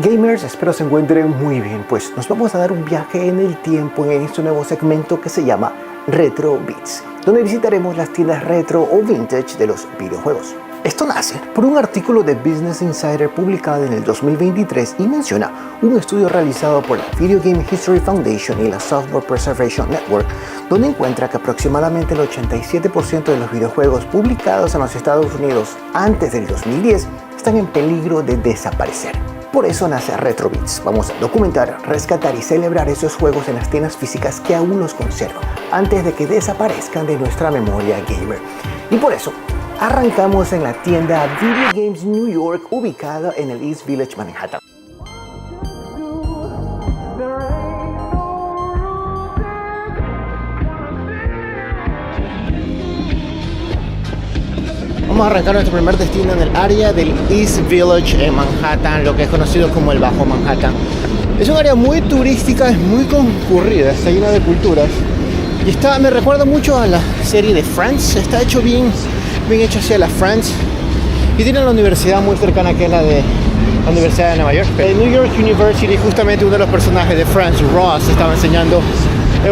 Gamers, espero se encuentren muy bien, pues nos vamos a dar un viaje en el tiempo en este nuevo segmento que se llama RETROBITS, donde visitaremos las tiendas retro o vintage de los videojuegos. Esto nace por un artículo de Business Insider publicado en el 2023 y menciona un estudio realizado por la Video Game History Foundation y la Software Preservation Network, donde encuentra que aproximadamente el 87% de los videojuegos publicados en los Estados Unidos antes del 2010 están en peligro de desaparecer. Por eso nace RETROBITS. Vamos a documentar, rescatar y celebrar esos juegos en las tiendas físicas que aún los conservan, antes de que desaparezcan de nuestra memoria gamer. Y por eso, arrancamos en la tienda Video Games New York, ubicada en el East Village, Manhattan. Vamos a arrancar nuestro primer destino en el área del East Village en Manhattan, lo que es conocido como el Bajo Manhattan. Es un área muy turística, es muy concurrida, está llena de culturas. Y me recuerda mucho a la serie de Friends, está hecho bien hecho hacia la Friends. Y tiene la universidad muy cercana, que es la de la Universidad de Nueva York. En New York University, justamente uno de los personajes de Friends, Ross, estaba enseñando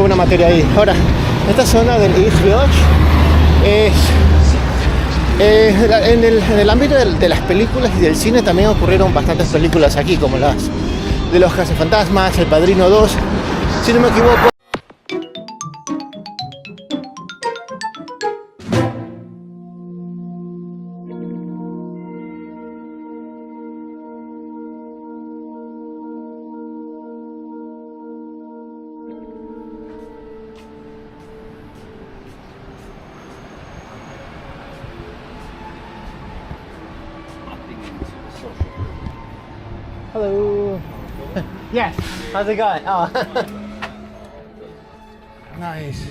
una materia ahí. Ahora, esta zona del East Village es... en el ámbito de las películas y del cine también ocurrieron bastantes películas aquí, como las de los Cazafantasmas, El Padrino 2, si no me equivoco. Hello. Yes. How's it going? Oh. Nice.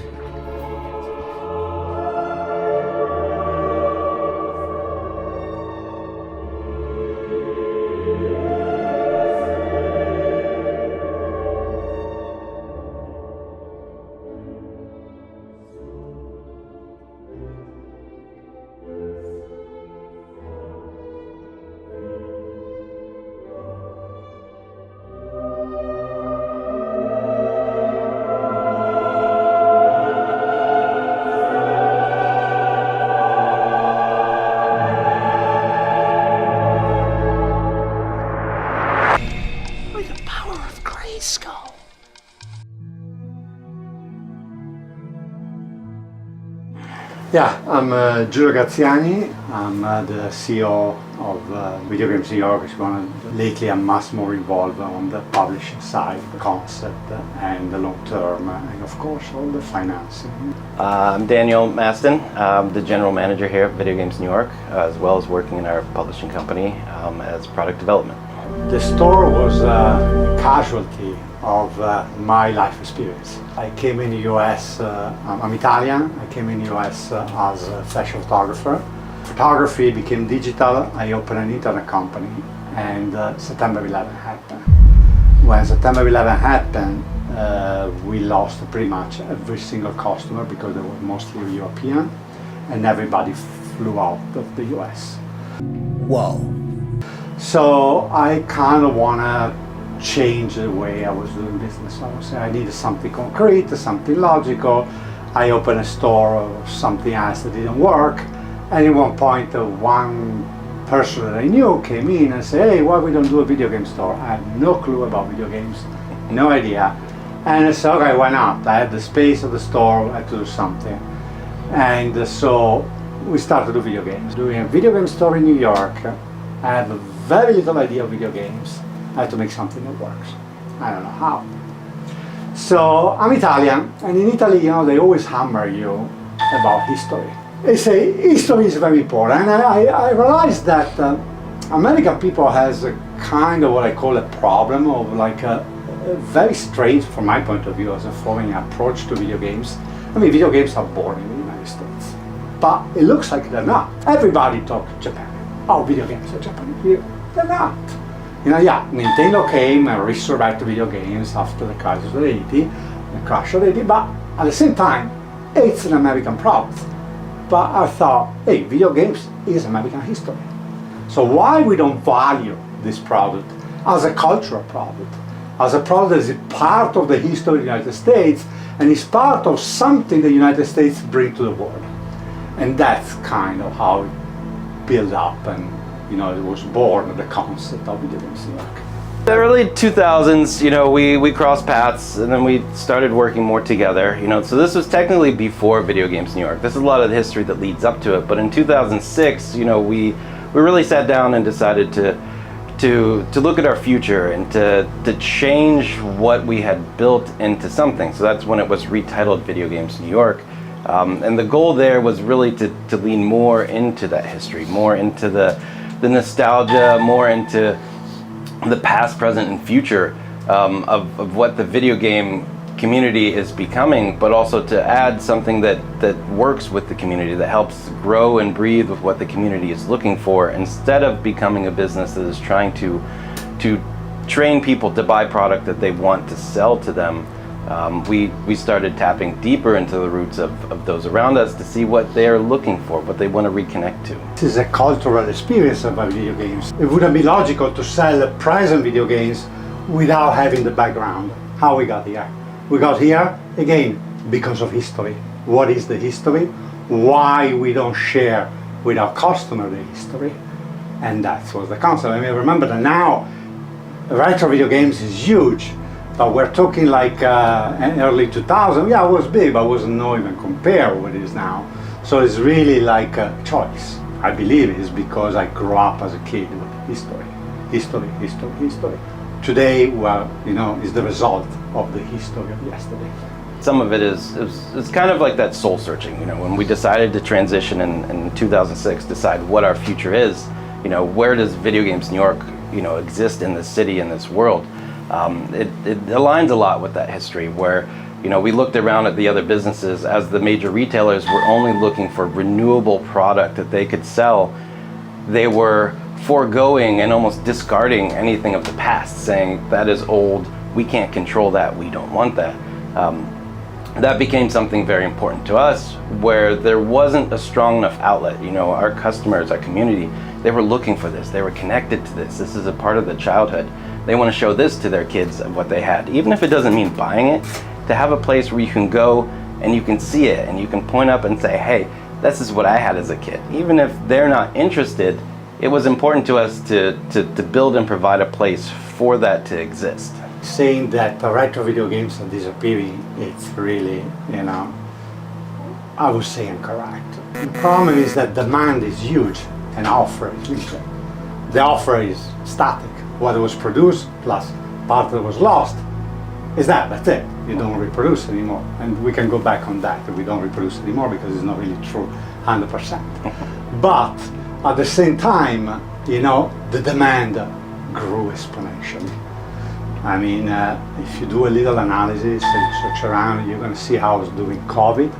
Yeah, I'm Giulio Garziani. I'm the CEO of Video Games New York. Lately I'm much more involved on the publishing side, the concept and the long term, and of course all the financing. I'm Daniel Mastin. I'm the general manager here at Video Games New York, as well as working in our publishing company as product development. The store was a casualty of my life experience. I came in the US, I'm Italian, I came in the US as a fashion photographer. Photography became digital, I opened an internet company, and September 11 happened. When September 11 happened, we lost pretty much every single customer because they were mostly European, and everybody flew out of the US. Wow. So I kind of want to change the way I was doing business. I would say I needed something concrete, something logical. I opened a store of something else that didn't work, and at one point one person that I knew came in and said, hey, why we don't do a video game store? I had no clue about video games, no idea. And I said, okay, why not? I had the space of the store, I had to do something. And so we started to do video games. Doing a video game store in New York, I have a very little idea of video games. I had to make something that works. I don't know how. So I'm Italian, and in Italy, you know, they always hammer you about history. They say history is very important, and I realized that American people has a kind of what I call a problem of like a very strange, from my point of view, as a foreign approach to video games. I mean, video games are boring in the United States, but it looks like they're not. Everybody talks Japan. Oh, video games are Japanese. They're not. You know, yeah, Nintendo came and resurrected video games after the crisis of the 80s, the crash of the 80s, but at the same time, it's an American product. But I thought, hey, video games is American history. So why we don't value this product as a cultural product, as a product that is part of the history of the United States and is part of something the United States bring to the world. And that's kind of how it built up, and it was born, the concept of video games in New York. The early 2000s, we crossed paths, and then we started working more together. So this was technically before Video Games New York. This is a lot of the history that leads up to it. But in 2006, we really sat down and decided to look at our future and to change what we had built into something. So that's when it was retitled Video Games New York. And the goal there was really to lean more into that history, more into the nostalgia, more into the past, present, and future of what the video game community is becoming, but also to add something that works with the community, that helps grow and breathe with what the community is looking for, instead of becoming a business that is trying to train people to buy product that they want to sell to them. We started tapping deeper into the roots of those around us to see what they're looking for, what they want to reconnect to. This is a cultural experience about video games. It wouldn't be logical to sell present video games without having the background, how we got here. We got here, again, because of history. What is the history? Why we don't share with our customer the history? And that was the concept. I mean, remember that now, retro video games is huge. But we're talking like early 2000. Yeah, it was big, but it wasn't even compared with what it is now. So it's really like a choice. I believe it is because I grew up as a kid with history. Today, well, is the result of the history of yesterday. Some of it is kind of like that soul searching. When we decided to transition in 2006, decide what our future is. Where does Video Games New York, exist in this city, in this world? It aligns a lot with that history where, we looked around at the other businesses as the major retailers were only looking for renewable product that they could sell. They were foregoing and almost discarding anything of the past, saying that is old, we can't control that, we don't want that. That became something very important to us, where there wasn't a strong enough outlet. Our customers, our community, they were looking for this, they were connected to this. This is a part of the childhood. They want to show this to their kids of what they had, even if it doesn't mean buying it, to have a place where you can go and you can see it and you can point up and say, hey, this is what I had as a kid. Even if they're not interested, it was important to us to build and provide a place for that to exist. Saying that the retro video games are disappearing, it's really, I would say incorrect. The problem is that demand is huge and offer is limited. The offer is static. What was produced plus part that was lost is that's it. You don't reproduce anymore. And we can go back on that. We don't reproduce anymore because it's not really true 100%. But at the same time, the demand grew exponentially. I mean, if you do a little analysis and you search around, you're going to see how it's during COVID.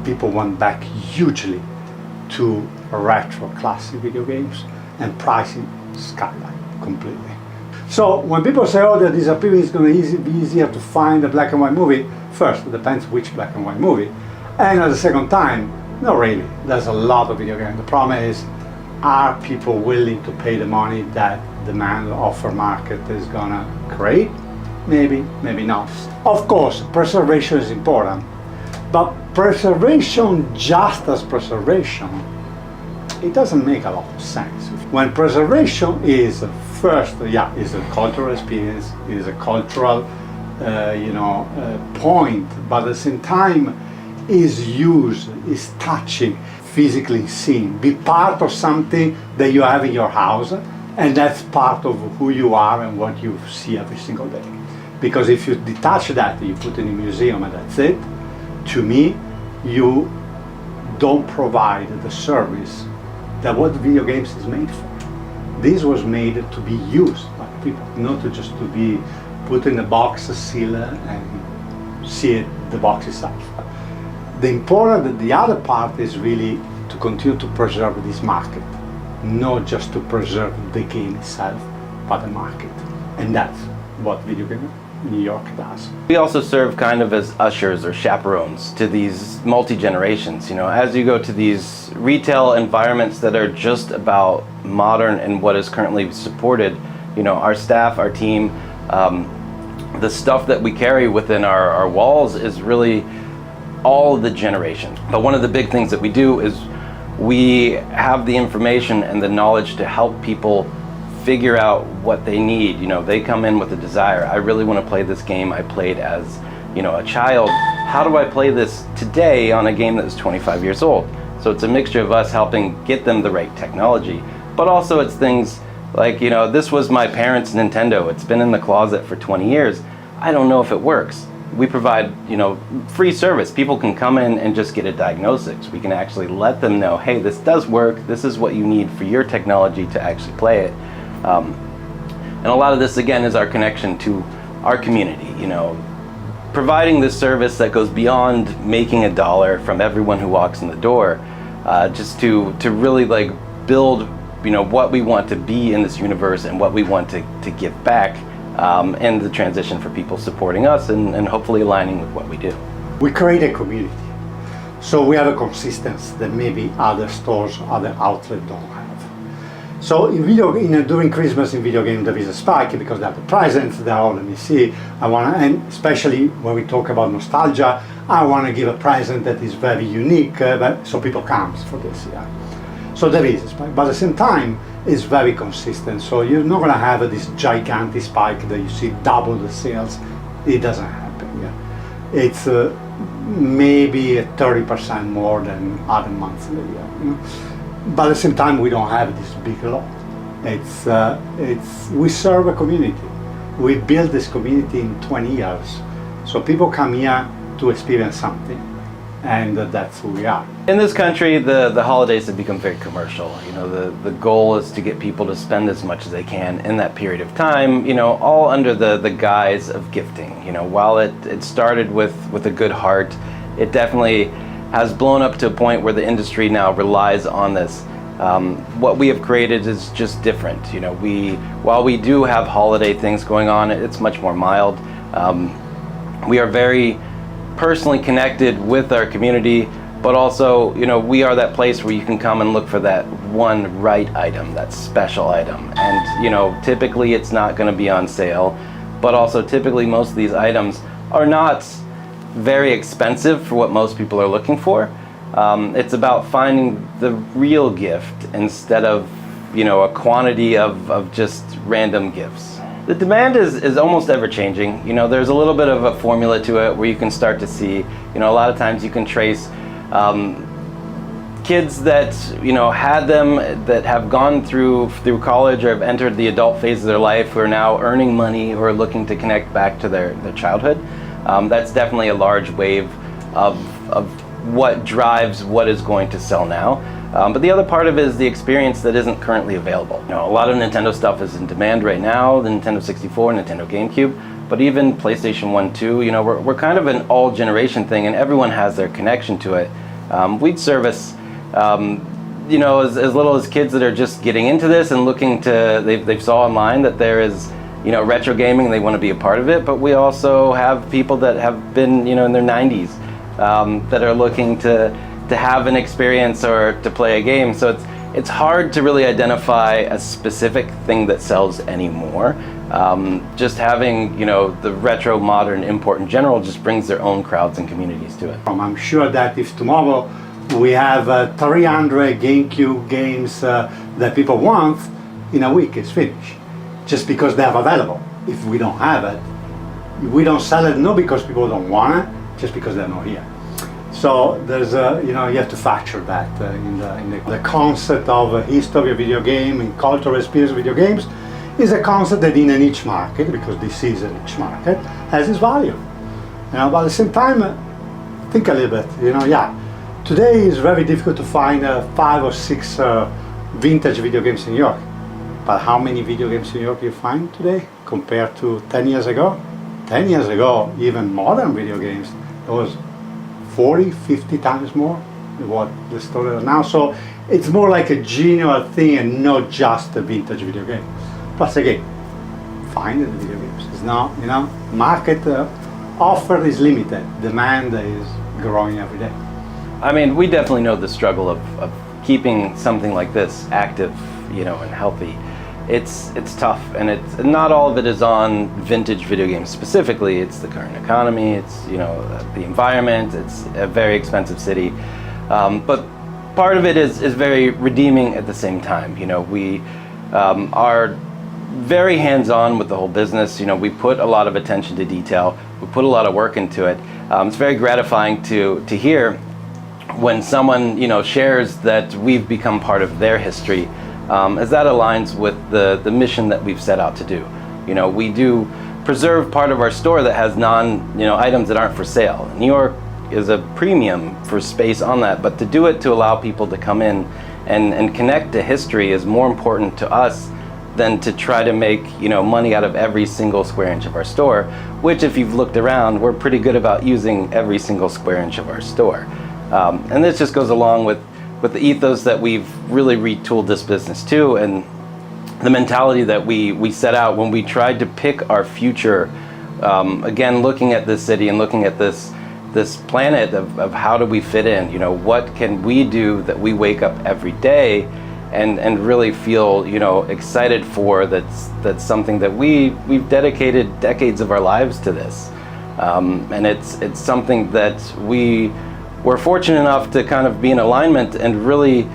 People went back hugely to retro classic video games, and pricing skyrocketed completely. So when people say, oh, they're disappearing, it's going to be easier to find a black and white movie, first, it depends which black and white movie. And at the second time, not really. There's a lot of video games. The problem is, are people willing to pay the money that demand offer market is going to create? Maybe, maybe not. Of course, preservation is important. But preservation just as preservation, it doesn't make a lot of sense. When preservation is first, is a cultural experience, is a cultural, point, but at the same time is used, is touching, physically seen, be part of something that you have in your house, and that's part of who you are and what you see every single day. Because if you detach that, you put it in a museum and that's it, to me, you don't provide the service that what video games is made for. This was made to be used by people, not to just to be put in a box, sealed, and see it, the box itself. The other part is really to continue to preserve this market, not just to preserve the game itself, but the market. And that's what Video Game New York does. We also serve kind of as ushers or chaperones to these multi-generations. As you go to these retail environments that are just about modern and what is currently supported, our staff, our team, the stuff that we carry within our walls is really all the generations. But one of the big things that we do is we have the information and the knowledge to help people figure out what they need. They come in with a desire. I really want to play this game I played as, a child. How do I play this today on a game that is 25 years old? So it's a mixture of us helping get them the right technology, but also it's things like, this was my parents' Nintendo. It's been in the closet for 20 years. I don't know if it works. We provide, free service. People can come in and just get a diagnosis. We can actually let them know, hey, this does work. This is what you need for your technology to actually play it. And a lot of this, again, is our connection to our community, providing this service that goes beyond making $1 from everyone who walks in the door, just to really build, what we want to be in this universe and what we want to give back, and the transition for people supporting us and hopefully aligning with what we do. We create a community. So we have a consistency that maybe other stores, other outlets don't have. So during Christmas in video games there is a spike because they have the presents, they're all, let me see, and especially when we talk about nostalgia, I want to give a present that is very unique, so people come for this, yeah. So there is a spike, but at the same time, it's very consistent. So you're not going to have this gigantic spike that you see double the sales. It doesn't happen, yeah. It's maybe 30% more than other months in the year, But at the same time, we don't have this big lot. We serve a community. We built this community in 20 years. So people come here to experience something, and that's who we are. In this country, the holidays have become very commercial. The goal is to get people to spend as much as they can in that period of time, all under the guise of gifting. While it started with a good heart, it definitely has blown up to a point where the industry now relies on this. What we have created is just different. While we do have holiday things going on, it's much more mild. We are very personally connected with our community, but also, we are that place where you can come and look for that one right item, that special item. And, typically it's not going to be on sale, but also typically most of these items are not very expensive for what most people are looking for. It's about finding the real gift instead of, a quantity of just random gifts. The demand is almost ever changing. There's a little bit of a formula to it where you can start to see, a lot of times you can trace kids that, had them, that have gone through college or have entered the adult phase of their life who are now earning money or looking to connect back to their childhood. That's definitely a large wave of what drives what is going to sell now. But the other part of it is the experience that isn't currently available. A lot of Nintendo stuff is in demand right now, the Nintendo 64, Nintendo GameCube, but even PlayStation 1, 2, we're kind of an all generation thing and everyone has their connection to it. We'd service, as little as kids that are just getting into this and looking to, they saw online that there is retro gaming and they want to be a part of it, but we also have people that have been, in their 90s that are looking to have an experience or to play a game. So it's hard to really identify a specific thing that sells anymore. Just having, the retro modern import in general just brings their own crowds and communities to it. I'm sure that if tomorrow we have 300 GameCube games that people want, in a week it's finished. Just because they're available. If we don't have it, we don't sell it not because people don't want it, just because they're not here. So there's you have to factor that in the concept of history of video game and cultural experience of video games is a concept that in a niche market, because this is a niche market, has its value. But at the same time, think a little bit. Today is very difficult to find 5 or 6 vintage video games in New York. But how many video games in New York you find today compared to 10 years ago? 10 years ago, even modern video games, there was 40, 50 times more than what the store is now. So it's more like a general thing and not just a vintage video game. Plus again, find the video games. It's not, market offer is limited. Demand is growing every day. I mean, we definitely know the struggle of keeping something like this active, and healthy. it's tough, and it's not all of it is on vintage video games specifically. It's the current economy, it's the environment, it's a very expensive city, but part of it is very redeeming at the same time. We are very hands-on with the whole business. We put a lot of attention to detail, we put a lot of work into it. It's very gratifying to hear when someone shares that we've become part of their history, as that aligns with the mission that we've set out to do. We do preserve part of our store that has items that aren't for sale. New York is a premium for space on that, but to do it to allow people to come in and connect to history is more important to us than to try to make money out of every single square inch of our store, which, if you've looked around, we're pretty good about using every single square inch of our store. And this just goes along with the ethos that we've really retooled this business to, and the mentality that we set out when we tried to pick our future. Again, looking at this city and looking at this planet of how do we fit in, what can we do that we wake up every day and really feel excited for. That's something that we've dedicated decades of our lives to this, and it's something that we're fortunate enough to kind of be in alignment and really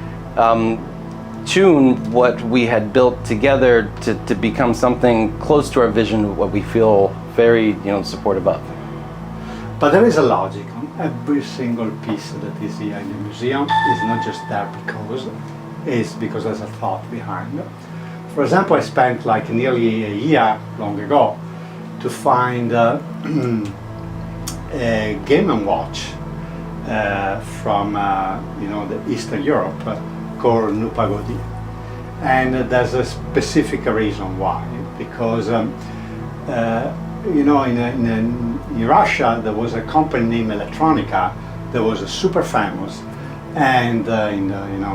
tune what we had built together to become something close to our vision, what we feel very supportive of. But there is a logic. Every single piece that is here in the museum is not just there because there's a thought behind it. For example, I spent nearly a year long ago to find a Game & Watch from the Eastern Europe called Nupagodi, and there's a specific reason why. Because in Russia there was a company named Electronica that was super famous, and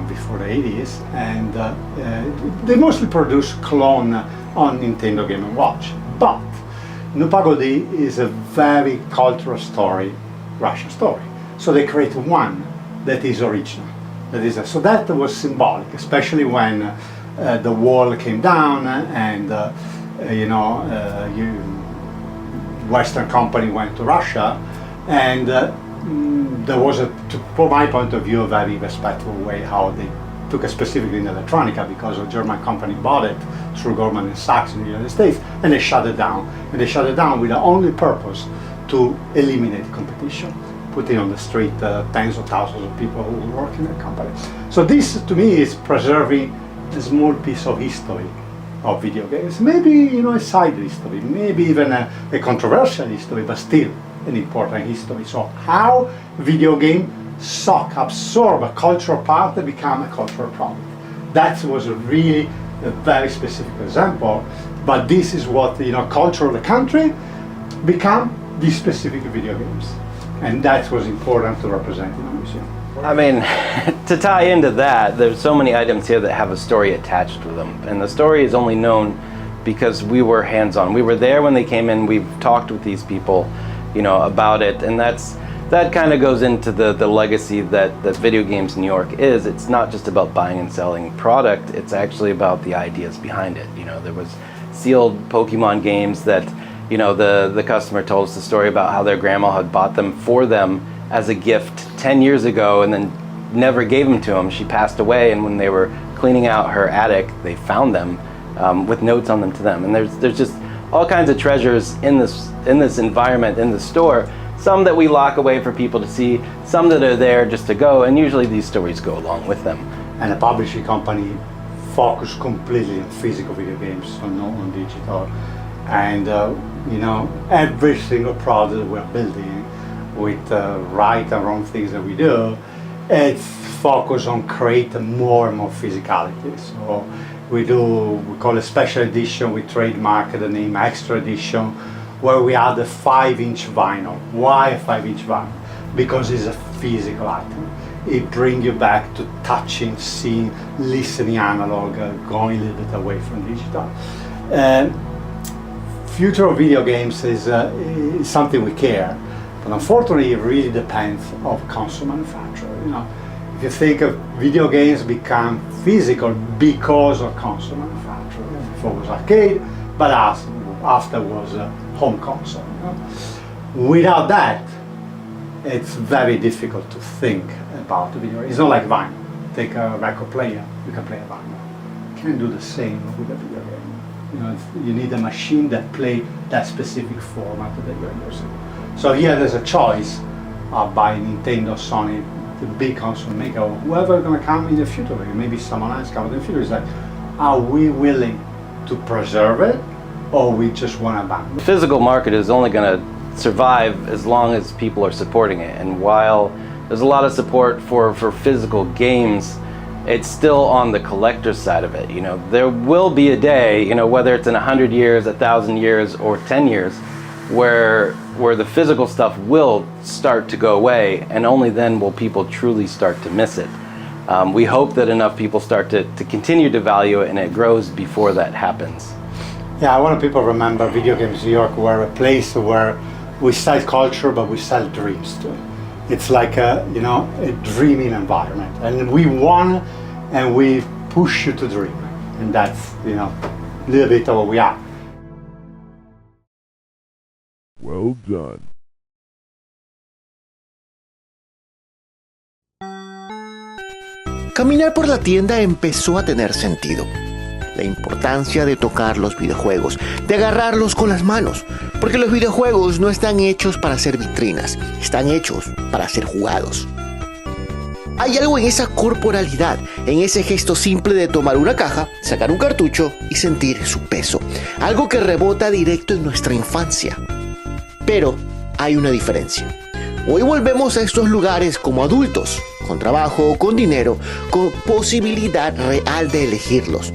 before the 80s, and they mostly produced clone on Nintendo Game & Watch. But Nupagodi is a very cultural story, Russian story. So they create one that is original. So that was symbolic, especially when the wall came down and Western company went to Russia, and there was, from my point of view, a very respectful way how they took it, specifically in Electronica, because a German company bought it through Goldman Sachs in the United States, and they shut it down. And they shut it down with the only purpose to eliminate competition, putting on the street tens of thousands of people who work in the company. So this, to me, is preserving a small piece of history of video games. Maybe a side history, maybe even a controversial history, but still an important history. So how video game absorb a cultural part and become a cultural product. That was really a very specific example, but this is what culture of the country become these specific video games, and that was important to represent in the museum. I mean, to tie into that, there's so many items here that have a story attached to them, and the story is only known because we were hands-on. We were there when they came in. We've talked with these people, about it, and that kind of goes into the legacy that Video Games New York is. It's not just about buying and selling product. It's actually about the ideas behind it. There was sealed Pokemon games that the customer told us the story about how their grandma had bought them for them as a gift 10 years ago and then never gave them to them. She passed away, and when they were cleaning out her attic, they found them with notes on them to them. And there's just all kinds of treasures in this environment, in the store. Some that we lock away for people to see, some that are there just to go, and usually these stories go along with them. And a publishing company focused completely on physical video games, so not on digital. And every single product we're building, with right and wrong things that we do, it's focused on creating more and more physicality. So we call it special edition. We trademark the name Extra Edition, where we add a 5-inch vinyl. Why a 5-inch vinyl? Because it's a physical item. It brings you back to touching, seeing, listening analog, going a little bit away from digital. Future of video games is something we care, but unfortunately it really depends on console manufacturer. If you think of video games become physical because of console manufacturer, before was arcade, but after was home console. You know? Without that, it's very difficult to think about the video. It's not like vinyl. Take a record player, you can play a vinyl. You can't do the same with a video game. You know, you need a machine that play that specific format that you're using. So here there's a choice by Nintendo, Sony, the big console maker, or whoever gonna come in the future. Maybe someone else come in the future. Is like, are we willing to preserve it, or we just want to ban it? The physical market is only going to survive as long as people are supporting it. And while there's a lot of support for physical games, it's still on the collector's side of it. You know, there will be a day, you know, whether it's in 100 years, 1,000 years, or 10 years, where the physical stuff will start to go away, and only then will people truly start to miss it. We hope that enough people start to continue to value it, and it grows before that happens. Yeah, I want people to remember video games New York were a place where we sell culture, but we sell dreams too. It's like a dreaming environment, and we want and we push you to dream, and that's a little bit of what we are. Well done. Caminar por la tienda empezó a tener sentido. La importancia de tocar los videojuegos, de agarrarlos con las manos, porque los videojuegos no están hechos para ser vitrinas, están hechos para ser jugados. Hay algo en esa corporalidad, en ese gesto simple de tomar una caja, sacar un cartucho y sentir su peso, algo que rebota directo en nuestra infancia. Pero hay una diferencia. Hoy volvemos a estos lugares como adultos, con trabajo, con dinero, con posibilidad real de elegirlos.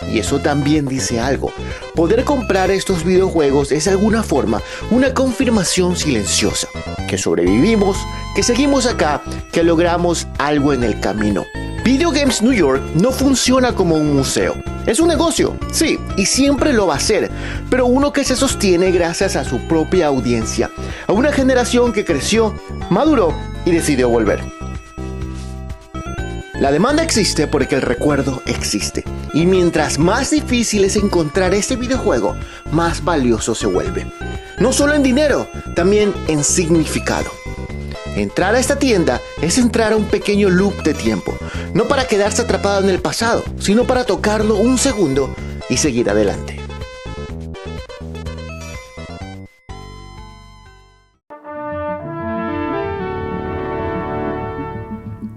Y eso también dice algo. Poder comprar estos videojuegos es de alguna forma una confirmación silenciosa. Que sobrevivimos, que seguimos acá, que logramos algo en el camino. Video Games New York no funciona como un museo. Es un negocio, sí, y siempre lo va a ser, pero uno que se sostiene gracias a su propia audiencia, a una generación que creció, maduró y decidió volver. La demanda existe porque el recuerdo existe, y mientras más difícil es encontrar ese videojuego, más valioso se vuelve. No solo en dinero, también en significado. Entrar a esta tienda es entrar a un pequeño loop de tiempo, no para quedarse atrapado en el pasado, sino para tocarlo un segundo y seguir adelante.